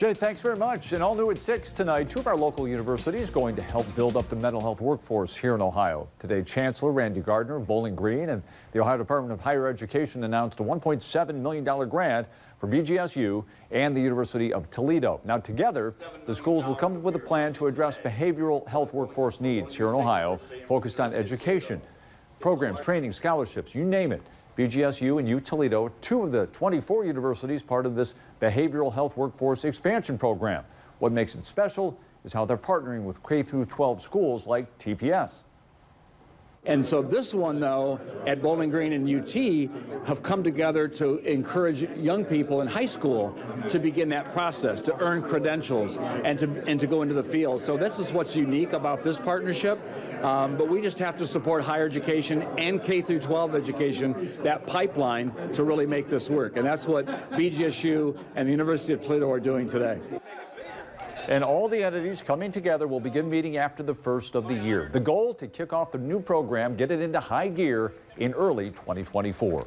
Jay, thanks very much. And all new at 6 tonight, two of our local universities going to help build up the mental health workforce here in Ohio. Today, Chancellor Randy Gardner of Bowling Green and the Ohio Department of Higher Education announced a $1.7 million grant for BGSU and the University of Toledo. Now, together, the schools will come up with a plan to address behavioral health workforce needs here in Ohio, focused on education, programs, training, scholarships, you name it. BGSU and UToledo, two of the 24 universities part of this behavioral health workforce expansion program. What makes it special is how they're partnering with K-12 schools like TPS. And so this one, though, at Bowling Green and UT have come together to encourage young people in high school to begin that process, to earn credentials and to go into the field. So this is what's unique about this partnership. But we just have to support higher education and K-12 education, that pipeline, to really make this work. And that's what BGSU and the University of Toledo are doing today. And all the entities coming together will begin meeting after the first of the year. The goal to kick off the new program, get it into high gear in early 2024.